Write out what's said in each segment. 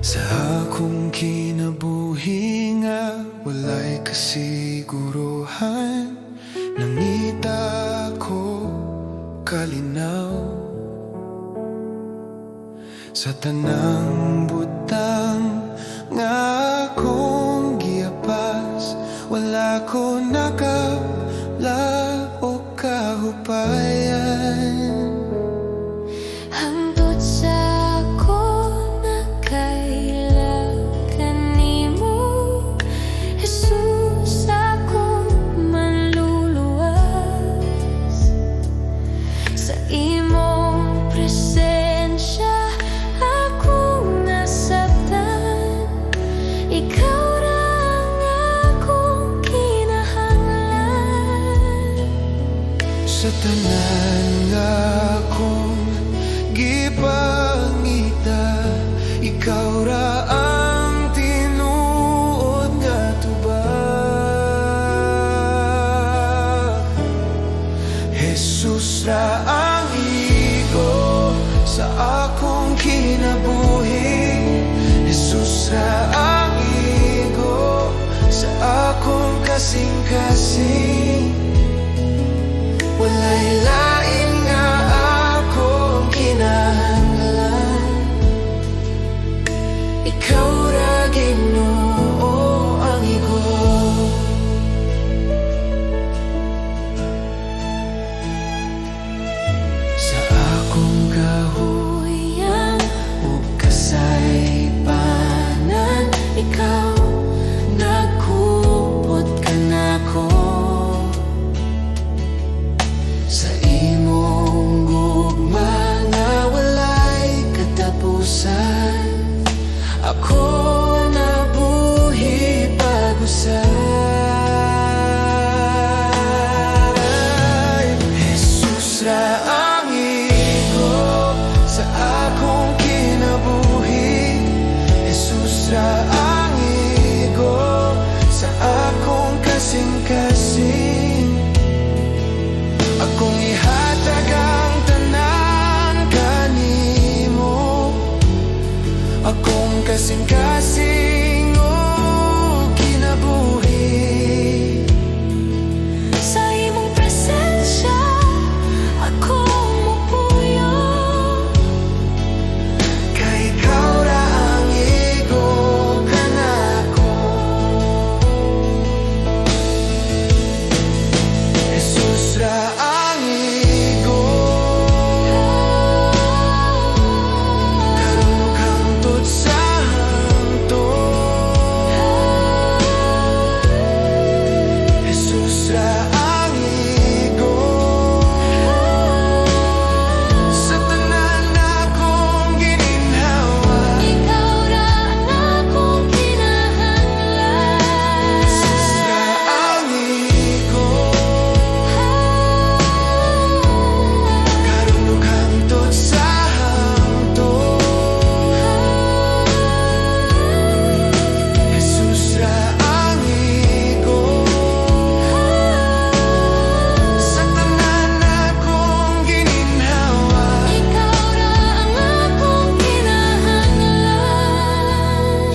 Sa akong kinabuhi nga walay kasiguruhan, nangita ko kalinaw sa tanang butang nga akong giapas. Wala ko nakabla o kahupayan. Hangtod sa ako nakailakan nimo, Jesus, akong manluluwas sa imong presensya. Akong nasabtan, ikaw ra ang akong kinahanglan. Sa tanan nga akong gipangita, ikaw ra ang tinuod nga tubag. Jesus ra ang igo sa akong kinabuhi, Jesus ra ang igo sa akong kasing-kasing. Walay lain nga akong kinahanglan, ikaw ra Ginoo ang igo. Sa akong kahuyang ug kasaypanan, ikaw nagkupot ka nako. Sa imong gugma nga walay katapusan, ako nabuhi pag-usay. Jesus ra ang igo sa akong kinabuhi, Jesus ra ang igo sa akong kasing-kasing. Akong ihatag ang tanan kanimo, akong kasing-kasing o kinabuhi. Sa imong presensya akong mupuyo, Kay ikaw ra ang igo ka nako. Jesus ra ang igo, karon ug hangtod sa hangtod. Jesus ra ang igo sa tanan akong gininhawa. ikaw ra ang akong kinahanglan. Jesus ra ang igo, karon ug hangtod sa hangtod. Jesus ra ang igo sa tanan akong gininhawa. Ikaw ra ang akong kinahanglan.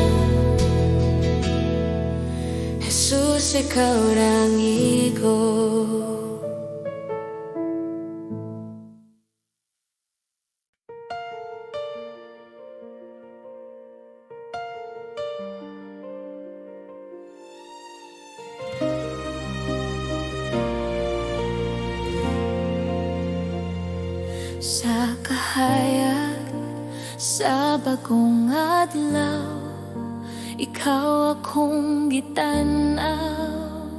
Jesus, ikaw ra ang igo. Sa kahayag sa bagong adlaw, ikaw akong gitanaw.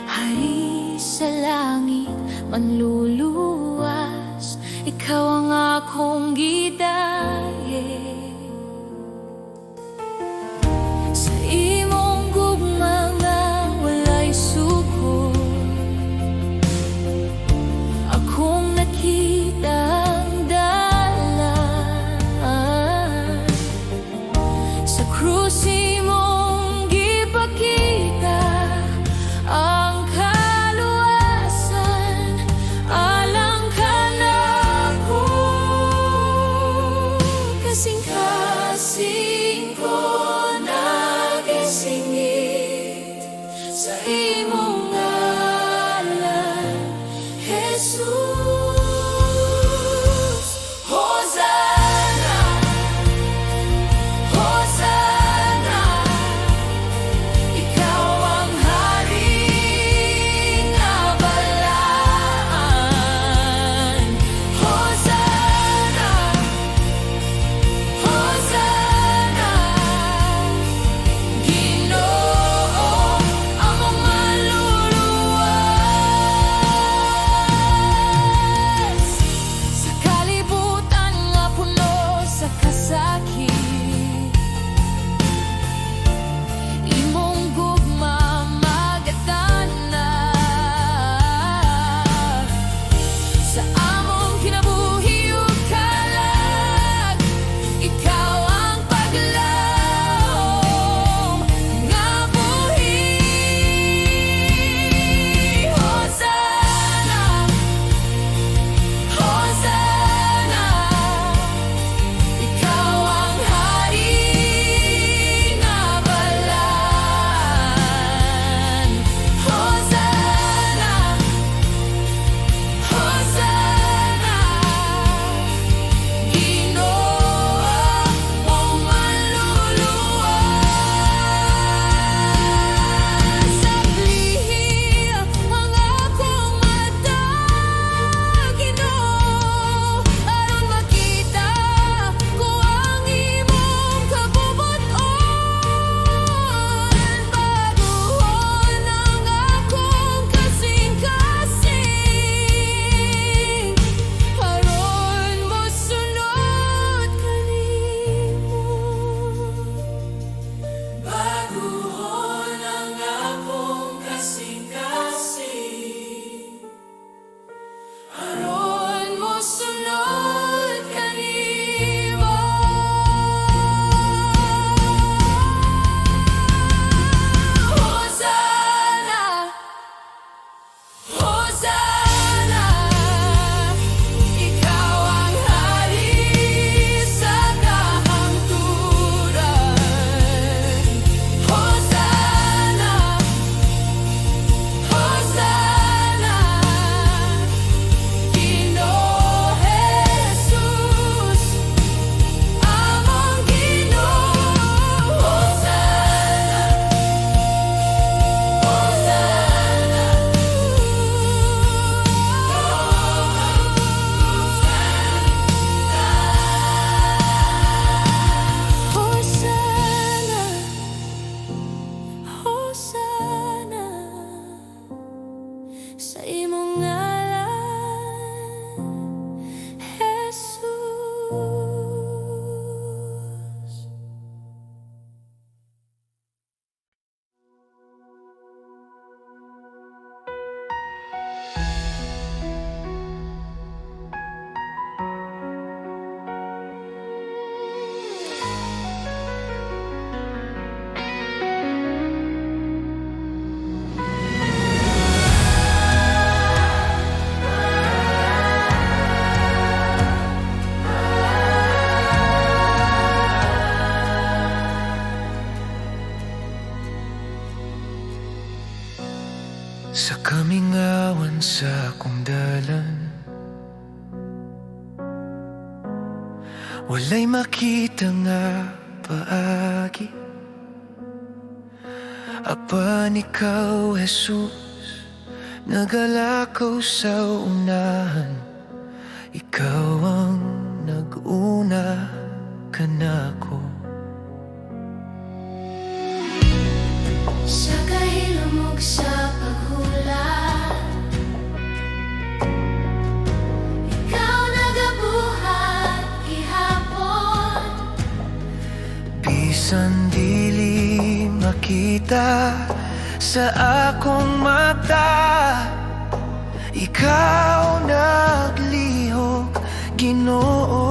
Hari sa langit manluluwas, ikaw ang akong gidaye. Sa imong gugma nga walay suko, akong nakita ang dalan. Sa krus imong gipakita ang kaluwasan, alang ka nako. Kasing kamingawan sa akong dalan, walay makita nga paagi. Apan ikaw, Jesus, nagalakaw sa unahan. Ikaw ang nag-una kanako. Sa kahilomog sa paghula, ikaw nagabuhat gihapon. Bisan dili makita sa akong mata, ikaw naglihok, Ginoo.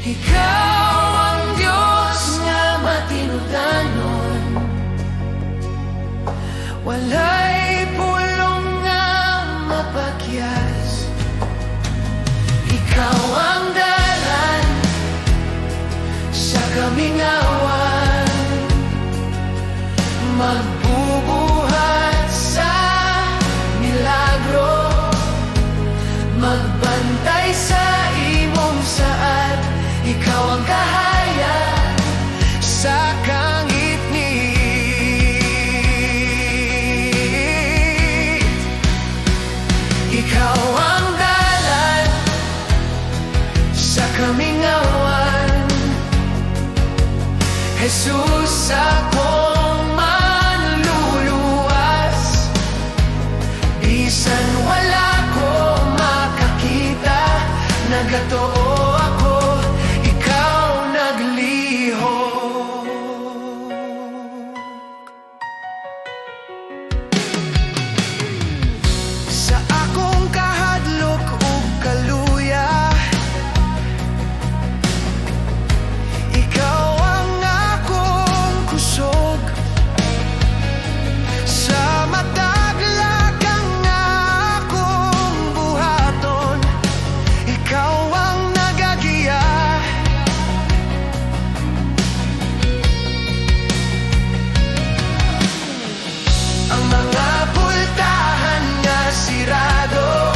Ikaw ang Diyos nga matinudanon, walay pulong nga mapakyas. Ikaw ang dalan sa kamingawan, magbubuhat sa milagro, magbantay sa imong saad. Ikaw ang kahayag sa kangit-ngit. Ikaw ang dalan sa kamingawan, Jesus, akong manluluwas. Bisan wala ko makakita, nagatoo ako, ikaw naglihok. Sa akong kahadlok ug kaluya, ikaw ang akong kusog. Sa mataglagang akong buhaton, ikaw ang nagagiya. Ang mga pultahan nga sirado,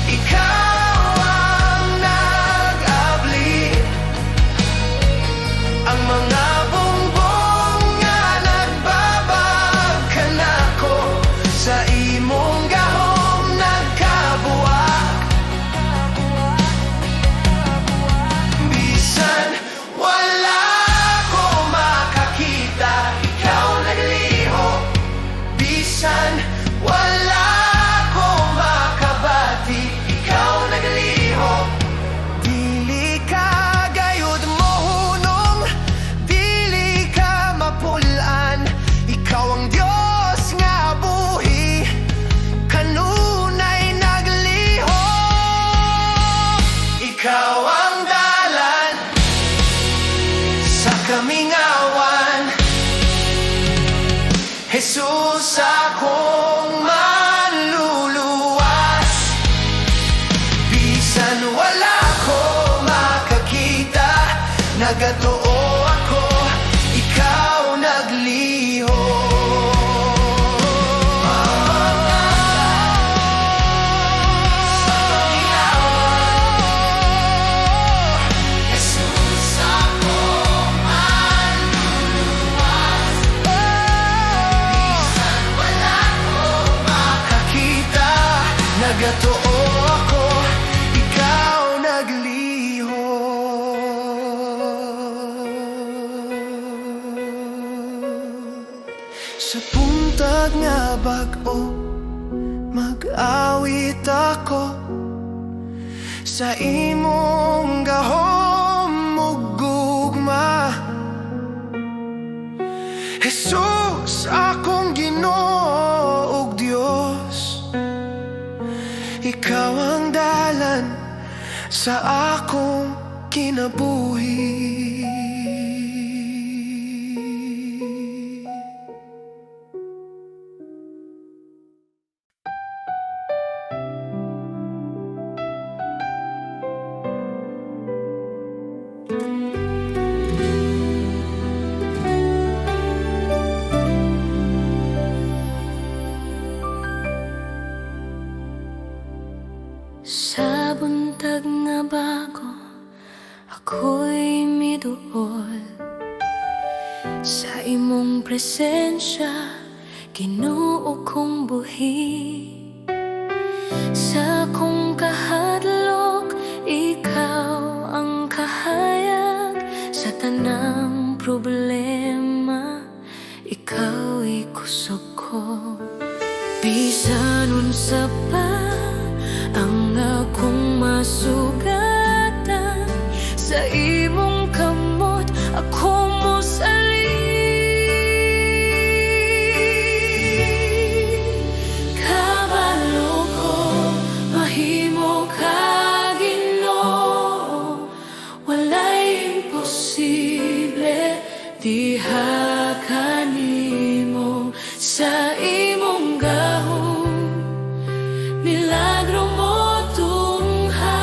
ikaw ang nag-abli. Ang mga bongbong nga nagbabag kanako, sa imong gahom nagkabuak. Bisan wala ko makakita, ikaw naglihok. Bisan wala ko makabati, ikaw naglihok. Dili ka gayud mohunong, dili ka mapulan. Ikaw ang Diyos nga buhi, kanunay naglihok. Ikaw ang dalan sa kamingawan, Jesus, akong manluluwas. Bisan wala ko makakita, nagatoo ako, ikaw naglihok. Jesus, akong manluluwas. Bisan wala ko makakita, nagatoo ako, ikaw naglihok. Sa puntag nga bag-o, mag-awit ako, sa imong gahom ug gugma. Jesus, akong Ginoo ug Dios, ikaw ang dalan sa akong kinabuhi. Sa buntag nga bago, ako'y miduol sa imong presensya, Ginoo kong buhi. Sa akong kahadlok, ikaw ang kahayag. Sa tanang problema, ikaw'y kusog ko. Bisan unsa pa ang akong masugatan, sa imong kamot ako mosalin. Kabalo ko, mahimo ka Ginoo, walay imposible, diha kanimo. Sa imong gahom, milagro mo tungha.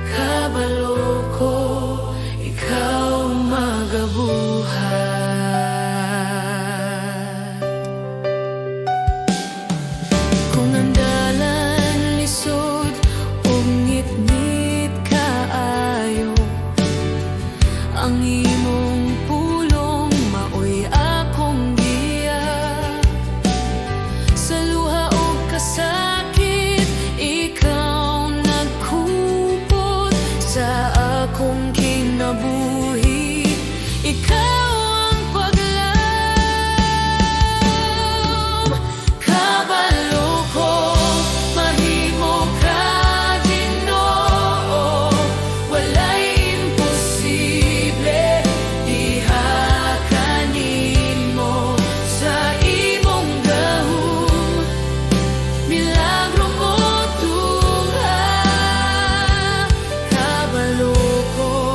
Kabalo ko, ikaw magabuhat. Kung ang dalan lisod ug ngit-ngit kaayo, ang imong pulong maoy akong giya. Sa luha ug kasakit, ikaw nagkupot sa akong kinabuhi. Ikaw ang paglaom. Kabalo ko, mahimo ka Ginoo, walay imposible, diha kanimo. Sa imong gahom, milagro mo tungha. Kabalo ko,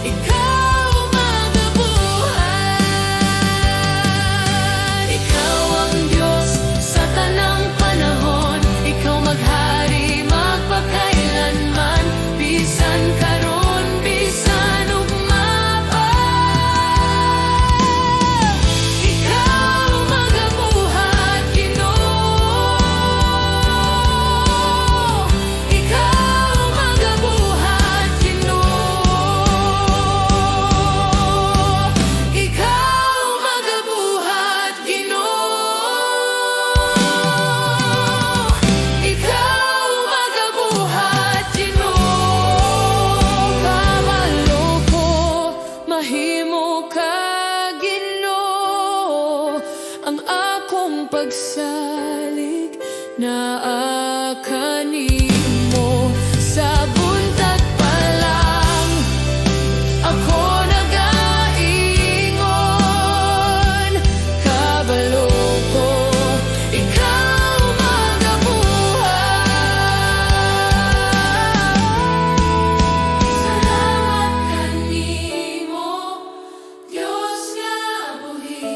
ikaw magabuhat. Ikaw ang Diyos sa tanang panahon, ikaw maghari magpakailanman. Bisan karon, bisan ugma, ikaw magabuhat Ginoo. Ikaw magabuhat Ginoo. Ikaw magabuhat Ginoo. Ikaw magabuhat Ginoo. Kabalo ko, mahimo ka Ginoo. Ang akong pagsalig naa kanimo. Sa buntag pa lang ako nagaingon. Kabalo ko, ikaw magabuhat. Salamat kanimo, Diyos nga buhi.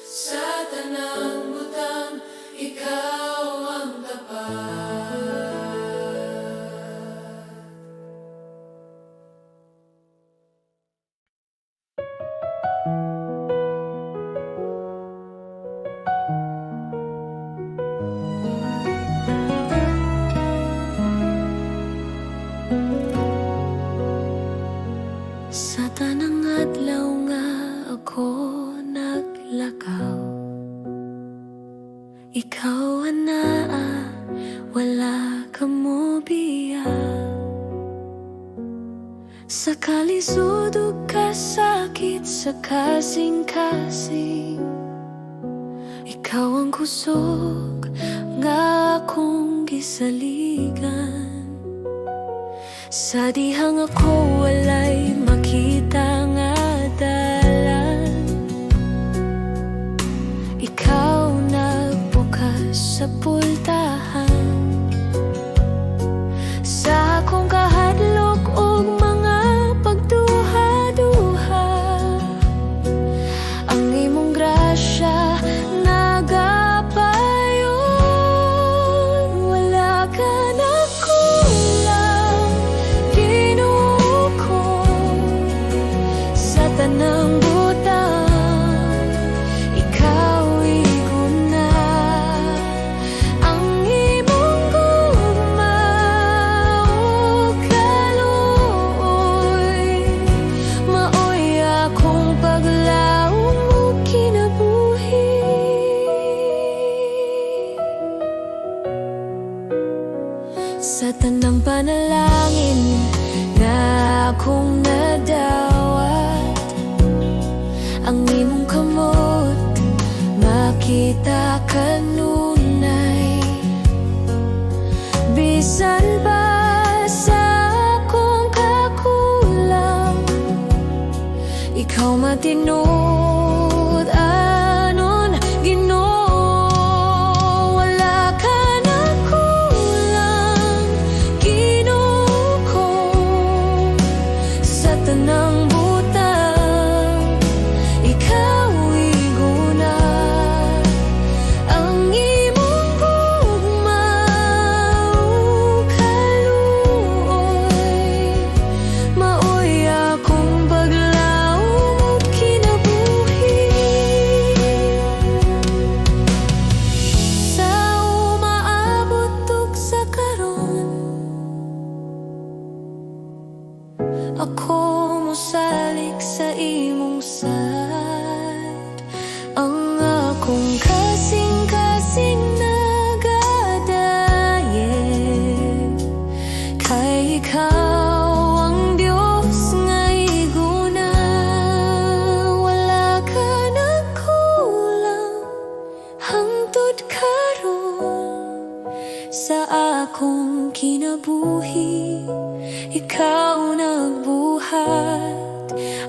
Sa tanang butang, ikaw ang tapat. Sa tanang adlaw nga ako naglakaw, ikaw anaa, wala ka mo biya. Sa kalisod ug kasakit, sa kasing-kasing, ikaw ang kusog nga akong gisaligan. Sa dihang ako walay makita nga dalan, ikaw nagbukas sa pultahan. Sa akong kahadlok ug mga pagduha-duha, ang imong grasya nagapayon. Wala ka na kulang Ginoo ko. Sa tanang butang, ikaw iguna. Sa tanang panalangin nga akong nadawat, ang imong kamot makita kanunay. Bisan pa sa akong kakulang, ikaw matinud anon Ginoo. Wala ka na kulang, Ginoo ko. Sa tanang butang, ikaw iguna. Ang imong gugma o kaluoy, maoy akong paglaom kinabuhi. Sa umaabot ug sa karon, ako mosalig sa imong sad. Ang akong kasing-kasing nagadaye, kay ikaw ang Diyos nga iguna. Wala ka na kulang, hangtod karon. Sa akong kinabuhi, ikaw nagbuhat.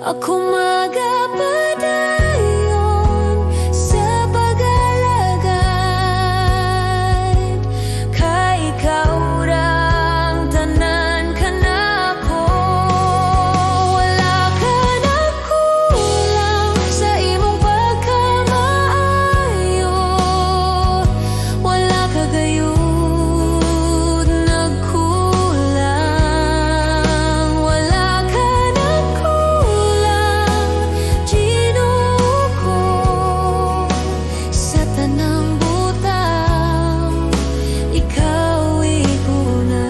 Ako magapadayon sa pag-alagad, kay ikaw rang tanan kanako. Wala ka na kulang sa imong pagkamaayo. Wala ka gayud nagkulang. Wala ka na kulang, Ginoo ko. Sa tanang butang, ikaw iguna.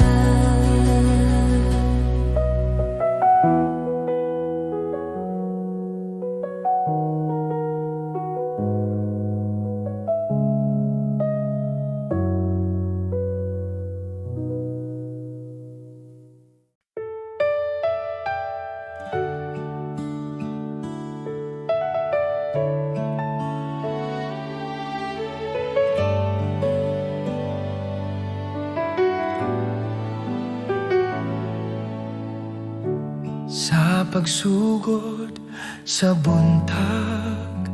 Sa pagsugod sa buntag,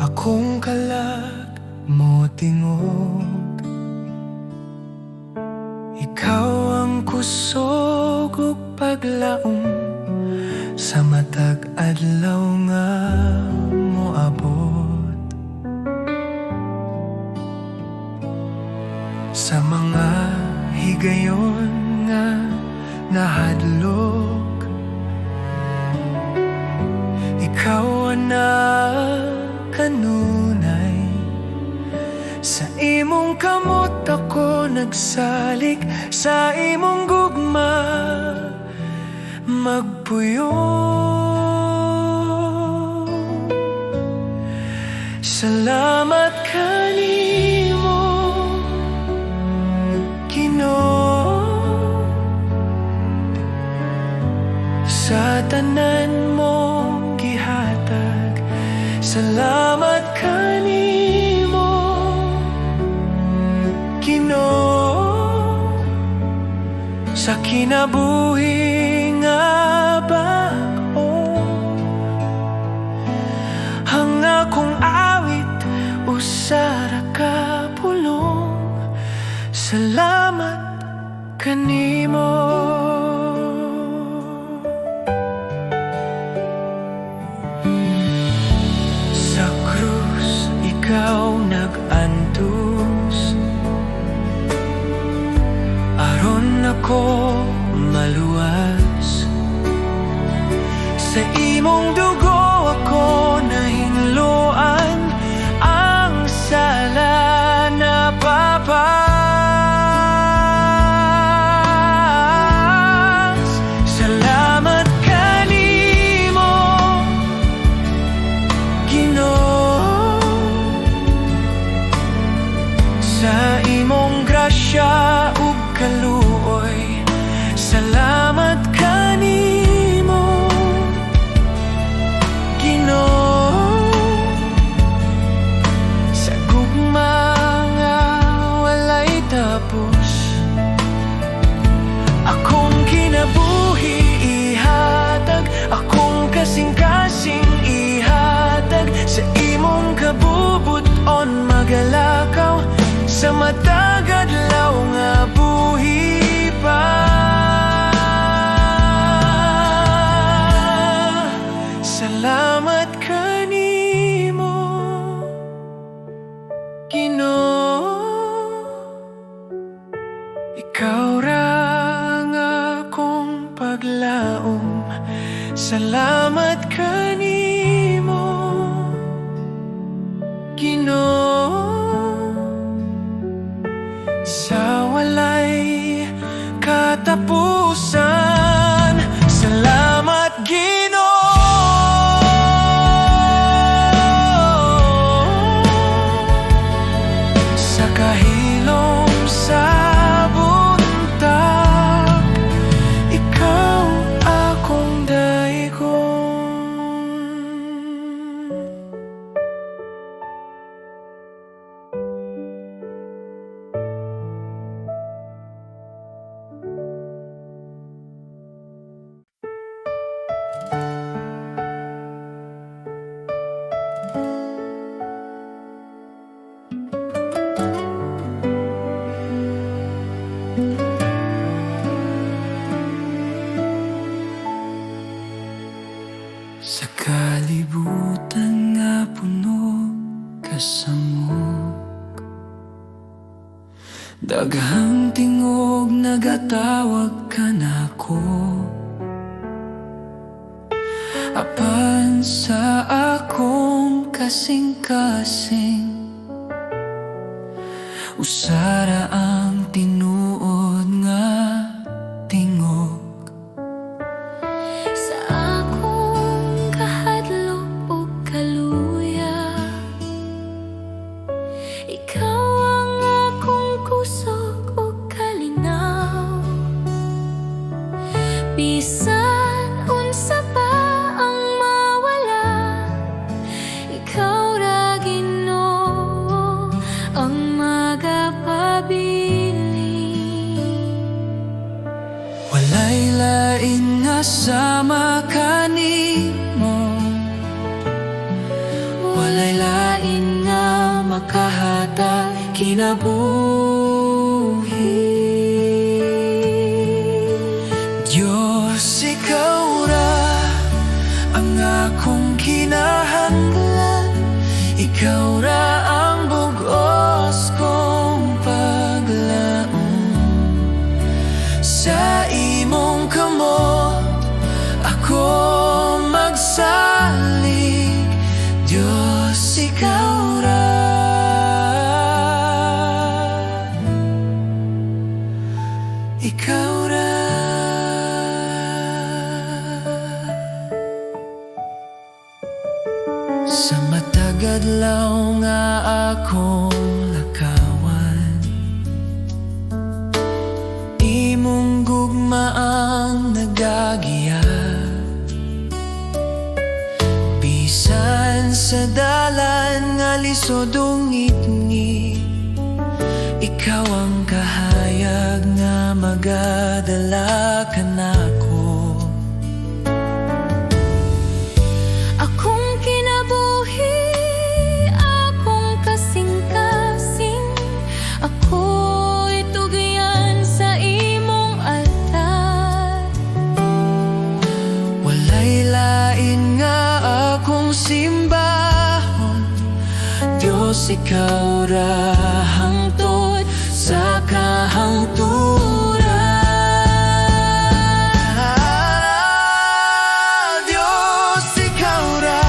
akong kalag mo tingog. Ikaw ang kusog ug paglaom sa matag adlaw nga moabot. Sa mga higayon nga nahadlok, ikaw na kanunay. Sa imong kamot ako nagsalig, sa imong gugma magpuyo. Salamat kanimo, Ginoo, sa tanan mong gihatag. Salamat kanimo, Ginoo, sa kinabuhi nga bag-o. Ang akong awit usara ka pulong. Salamat kanimo. Sa krus ikaw nag-antos, aron ako maluwas. Sa imong dugo ako nahingloan, ang sala na papas. Salamat kanimo, Ginoo, Sa imong grasya ug kaluoy, salamat kanimo, Ginoo. Sa gugma nga walay tapos, akong kinabuhi ihatag, akong kasing-kasing ihatag. Sa imong kabubuton magalakaw, sa matag adlaw nga buhi pa. Salamat kanimo, Ginoo. Ikaw ra ang akong paglaom. Salamat kanimo, Ginoo. Sa walay katapusan, salamat Ginoo. Sa kahilom sa buntag, ikaw akong daigong. Sa kalibutan nga puno kasamok, daghang tingog nagatawag ka nako. Apan sa akong kasing-kasing, usara ang tinuod nga tingog. Sa akong kahadlok ug kaluya, ikaw ang akong kusog ug kalinaw. Bisan unsa pa ang mawala, ikaw ra Ginoo ang Walay lain nga sama kanimo, walay lain nga makahatag kinabuhi. Diyos, ikaw ra ang akong kinahanglan, ikaw ra ang bugos kong paglaom. Sa imong kamot ako magsalig, Diyos, ikaw ra. Ikaw ra. Sa matag adlaw nga akong lakawan, imong gugma ang nagagiya. Bisan sa dalan nga lisod ungit-ngit, ikaw ang kahayag nga magadala ka nako. akong kinabuhi, akong kasing-kasing, ako'y tugyan sa imong altar. Walay lain nga akong simbahon, Diyos, ikaw ra hangtod sa kahangturan. Diyos, ikaw ra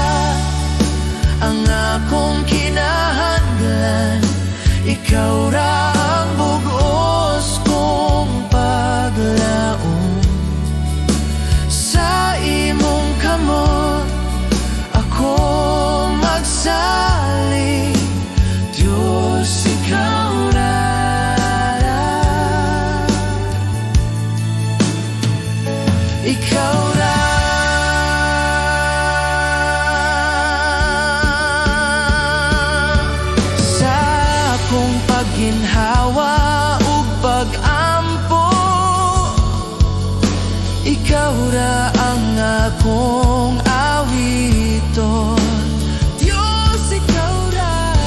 ang akong kinahanglan, ikaw ra ang bugos kong paglaom. Sa imong kamot ako magsalig, Diyos, ikaw ra. ginhawa ug pag-ampo. Ikaw ra ang akong awiton, Diyos, ikaw ra.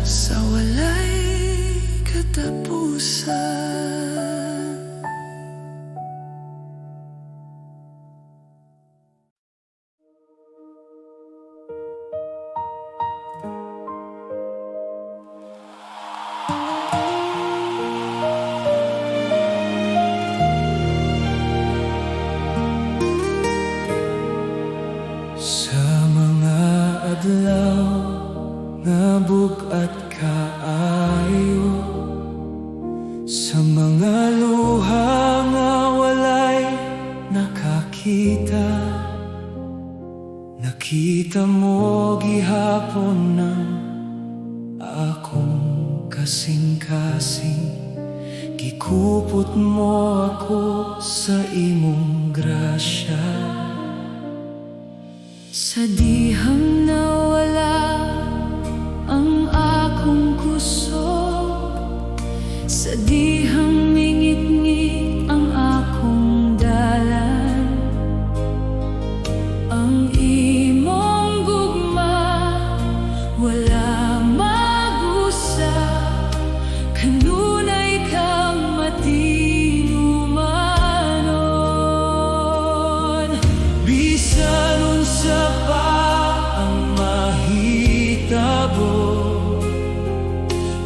Sa walay katapusan. Sa mga adlaw nga bug-at kaayo, sa mga luha nga walay nakakita, nakita mo gihapon ng akong kasing-kasing. Gikupot mo ako sa imong grasya. Sa dihang nawala ang akong kusog, sa dihang mingit-ngit ang akong dalan, ang imong gugma wala magusa, kanunay kang matinumanon. Bisan unsa pa ang mahitabo,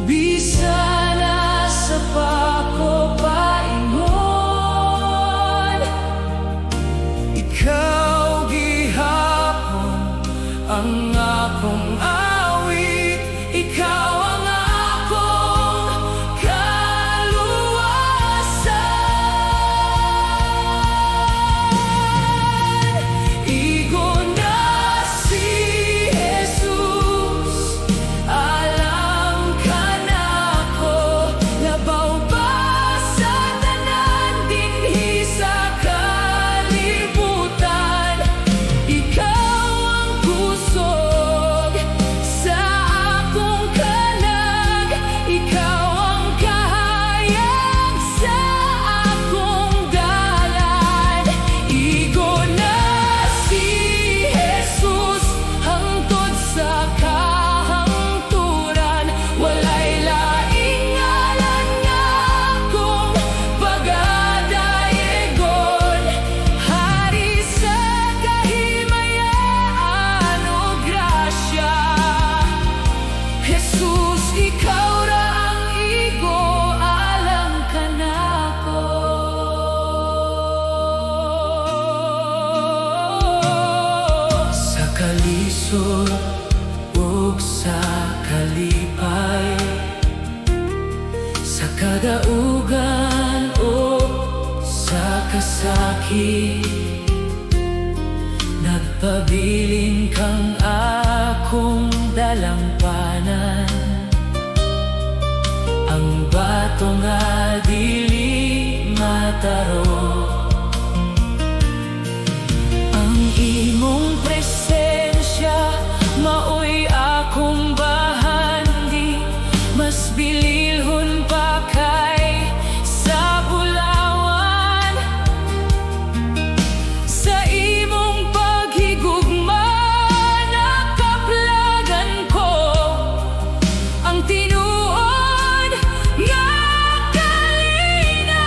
bisan nasa pa ko paingon, ikaw gihapon ang akong awit, ikaw ang akong kaluwasan. Igo na si Jesus, alam ka na ko, labaw ba sa tanan dinhi sa kalibutan. Ikaw ang kusog sa akong kanag, ikaw ang kahayag sa akong dalan. Igo na si Jesus hangtod sa kahangturan, walay laing ngalan nga akong pagadayegon. Hari sa kahimayaan o grasya, Jesus, ikaw ra ang igo, alam ka na ko. Sa kalisod ug sa kalipay, sa kadaugan ug sa kasakit, nagpabilin kang akong dalampanan. Ang bato nga dili mataro, ang imong presensya maoy akong bahandi, mas bililhon pa kay sa bulawan. Sa imong paghigugma nakaplagan ko ang tinuod nga kalinaw.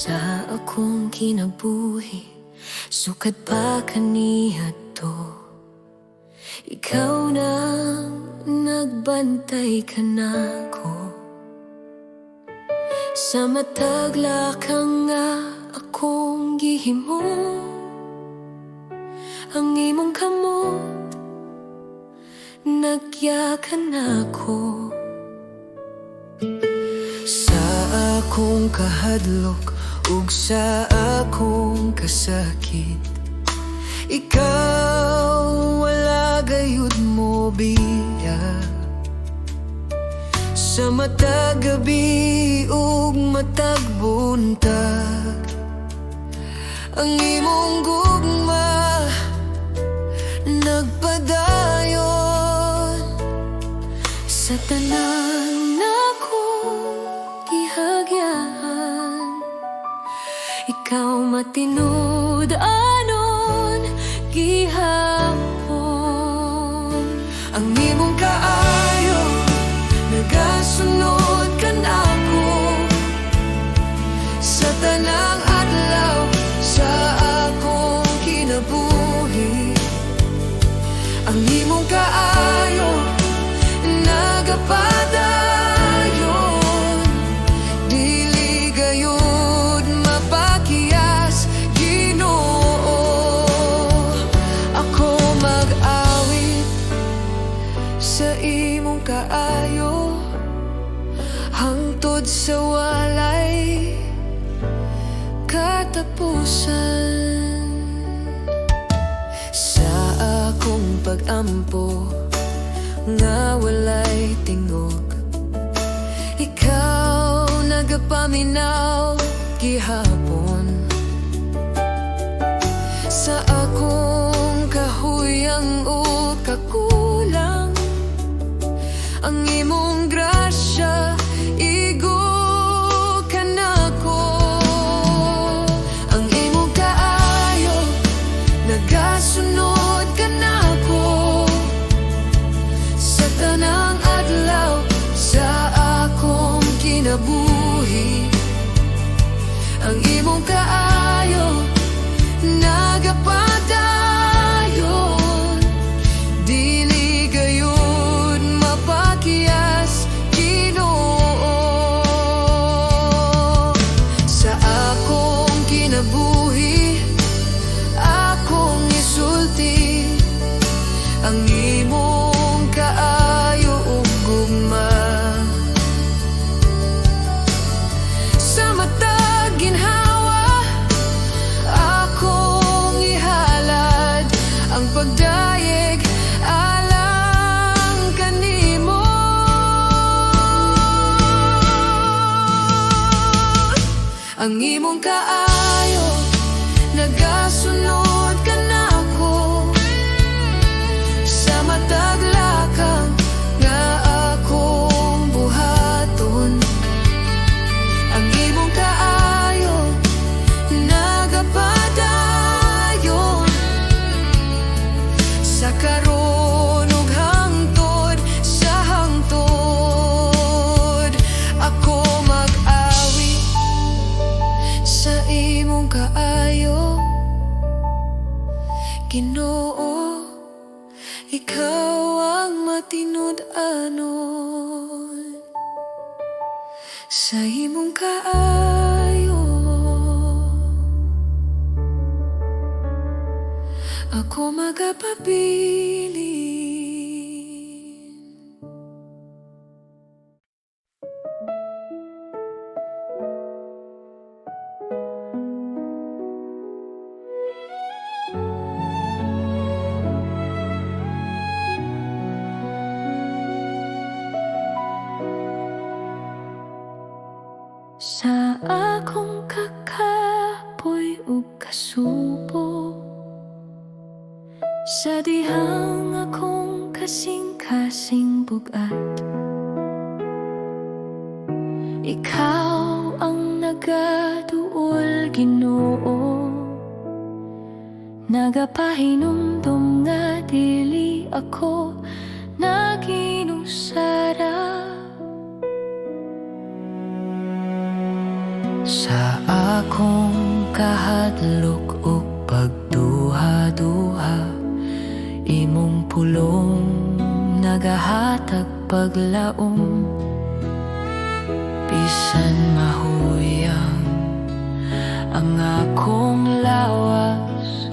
sa akong kinabuhi, sukad pa kaniya to. Ikaw na nagbantay ka nako, sa matag lakang nga akong gihimo. Ang imong kamot nagyakan ako, sa akong kahadlok ug sa akong kasakit. Ikaw wala gayud mo biya, sa matag gabi ug matag buntag. Ang imong gugma nagpadayon sa tanan akong gihagyan. Ikaw matinud anon gihapon. Ang imong kaayo nagasunod ka nako, sa tanang adlaw sa akong kinabuhi. Ang imong kaayo nagapadayon, dili gayud mapakiyas Ginoo. Ako mag-awit sa imong kaayo hangtod sa walay katapusan. Sa akong pag-ampo nga walay tingog, ikaw nagapaminaw gihapon. Sa akong kahuyang o kakulang, ang imong grasya igo ka nako. Ang imong kaayo nagasunod ka nako, sa tanang adlaw sa akong kinabuhi. Ang imong kaayo nagapadayon, dili gayud mapakiyas Ginoo. Sa akong kinabuhi akong isulti ang imong kaayo ug gugma. Sa matag ginhawa akong ihalad ang pagdayeg alang kanimo. Ang imong kaayo nagasunod ka nako, sa matag lakang nga akong buhaton. Ang imong kaayo nagapadayon, sa karon ug hangtod sa hangtod. Ako mag-awit sa imong kaayo Ginoo. Ikaw ang matinud-anon, sa imong kaayo ako magapabilin. Sa akong kakapoy ug kasubo, sa dihang akong kasing-kasing bugat, ikaw ang nagaduol Ginoo. Nagapahinumdum nga dili ako naginusara. Sa akong kahadlok ug pagduha-duha, imong pulong nagahatag paglaom. Bisan mahuyang ang akong lawas,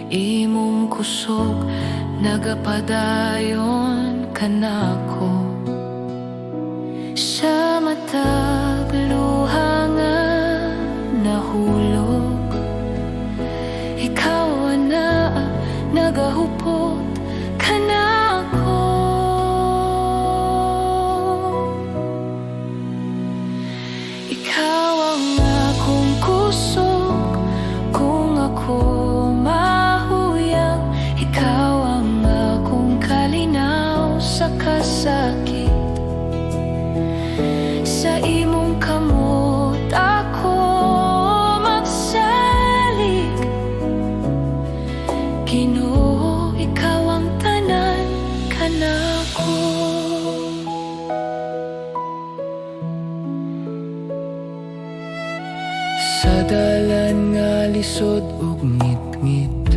imong kusog nagapadayon kanako. Sa matag luha nga nahulog, ikaw na nagahupot kanako. Ikaw ang akong kusog kung ako mahuyang, ikaw ang akong kalinaw sa kasakit. Sa imong kamot ako magsalig, Ginoo, ikaw ang tanan kanako. Sa dalan nga lisod ug ngit-ngit,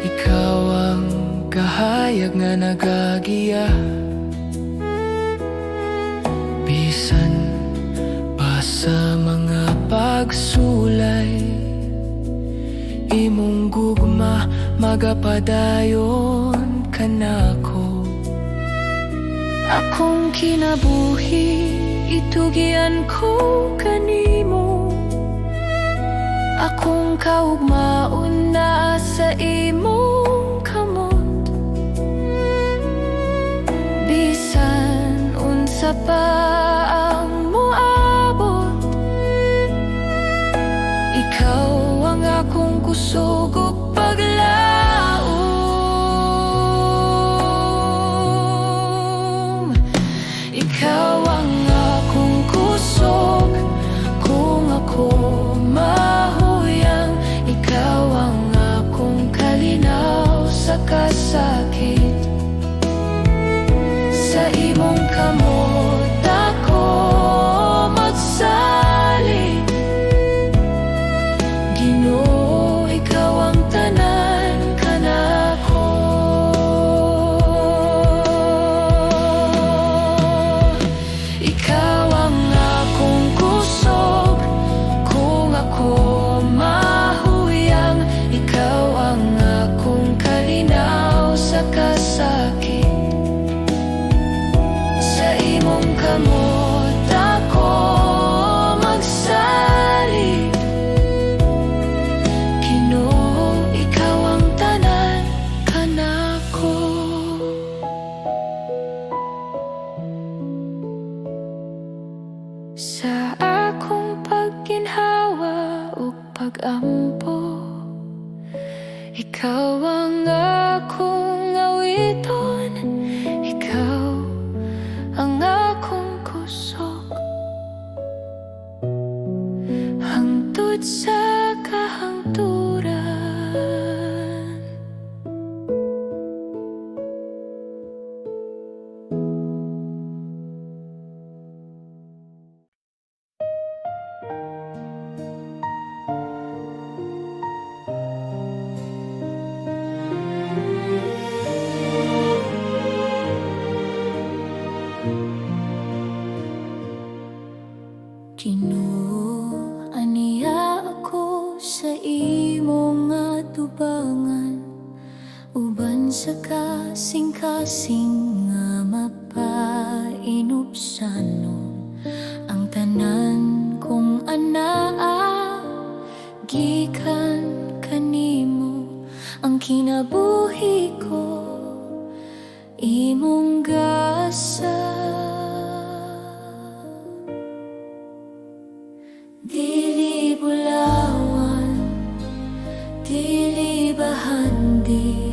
ikaw ang kahayag nga nagagiya. Bisan pa sa mga pagsulay, imong gugma magapadayon kanako. Akong kinabuhi, itugian ko kanimo. Akong kaugmaon na sa imong kamot. Bisan unsa pa ang moabot, ikaw ang akong kusog ug paglaom. Ikaw ang akong kusog kung ako mahuyang, ikaw ang akong kalinaw sa kasakit. Sa imong kamot ako magsalig, Ginoo, ikaw ang tanan kanako. Ikaw ang akong kusog kung ako mahuyang, ikaw ang akong kalinaw sa kasakit. Sa imong kamot ako magsalig, Ginoo, ikaw ang tanan kanako. Sa akong pagginhawa ug pag-ampo, ikaw ang akong awiton, ikaw ang akong kusog. Hangtod sa kahangturan, Ginoo, aniya ako sa imong atubangan, uban sa kasing-kasing nga mapainupsanon. Ang tanan kong anaa gikan kanimo, ang kinabuhi ko imong gasa. Dili bulawan, dili bahandi,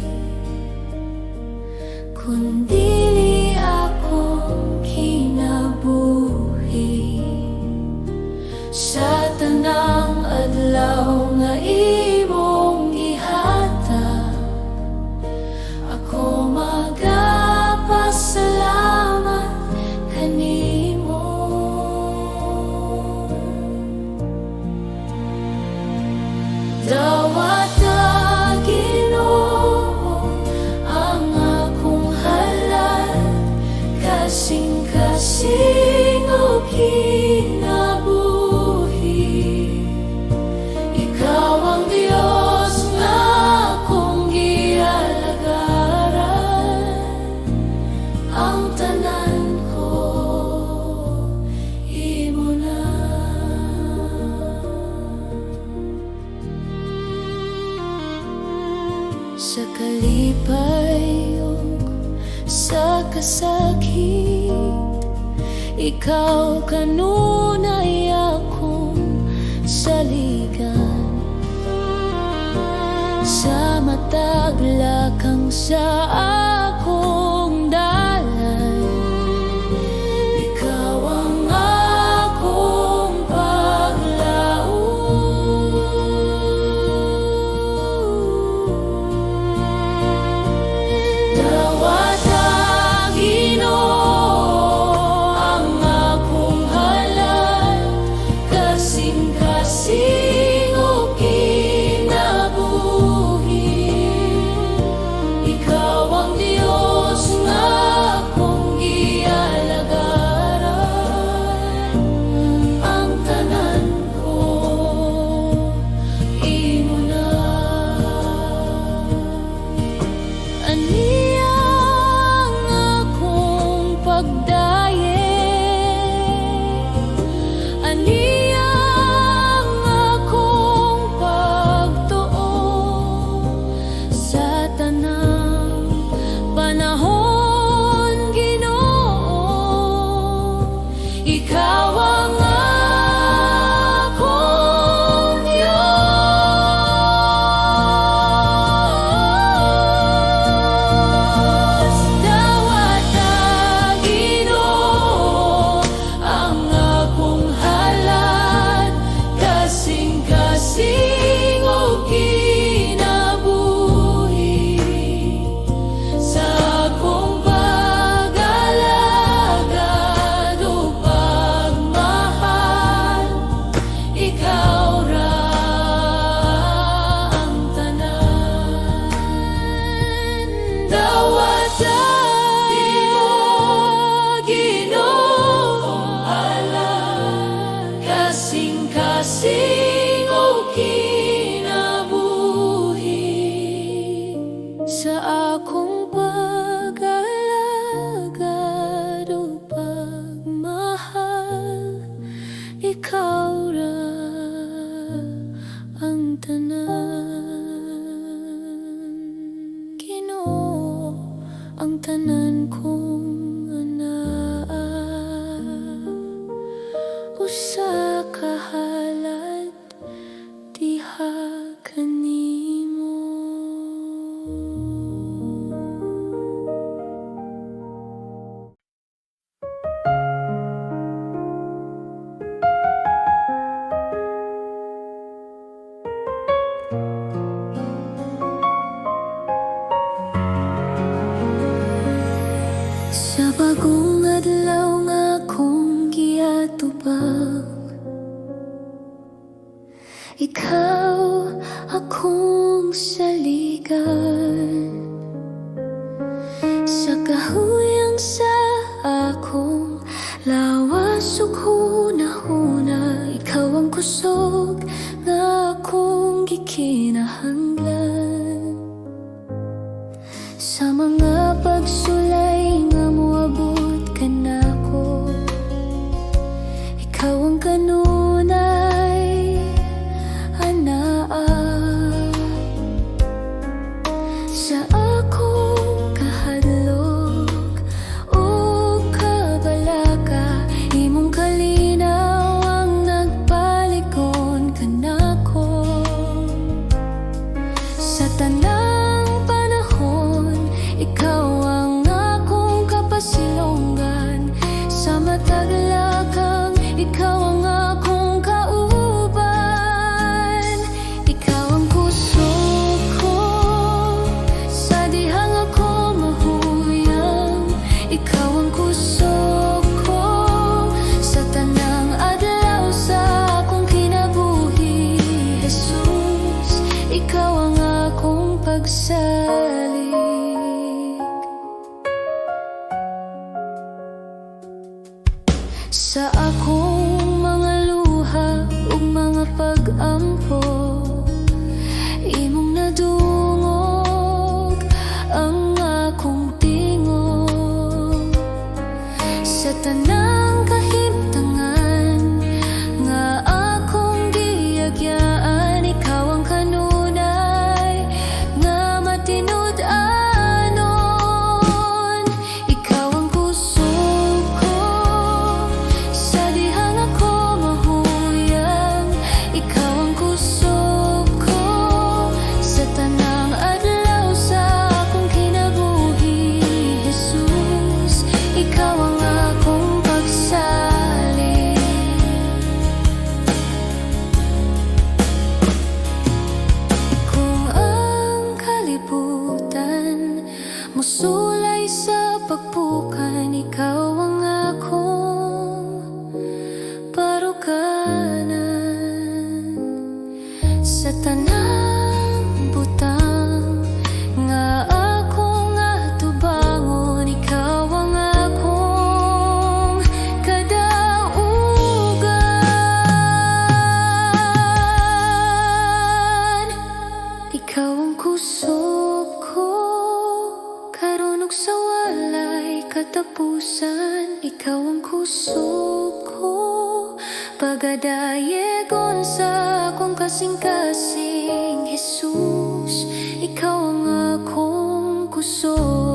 kundili akong kinabuhi. Sa tanang adlaw nga imong gihatag, ako magapasalamat kanimo. sa kalipayong sa kasakit. Ikaw kanunay akong saligan, sa mataglakang sa akong dalan. Ikaw ang akong paglaom. Dawat ang Ginoo ang akong halad, kasing-kasing o kinabuhi. Ikaw ang Diyos nga akong gialagaran, ang tanan ko imo na. Aniya ang akong pagdayen, aniya ang akong pagtuo sa tanang panahon, Ginoo. Ikaw ang akong Diyos. Dawat ang Ginoo ang akong halad, kasing-kasing o kinabuhi. Sa akong pag-alagad o pagmahal, ikaw ra ang tanan. Dawat ang Ginoong halad, kasing-kasing o kinabuhi. Sa akong pag-alagad o pagmahal, ikaw ra ang tanan. Ginoo, ang tanan kong anaa, usa ka halad diha kanimo. Sa bagong adlaw nga akong giatubang, ikaw akong saligan. Sa kahuyang sa akong lawas ug hunahuna, ikaw ang kusog nga akong gikinahanglan. Sa mga pagsulay nga moabot ka nako, ikaw ang kanunay anaa. Sa akong kahadlok o kabalaka, imong kalinaw ang nagpalikon ka nako. kasing-kasing Jesus, ikaw ang akong kusog.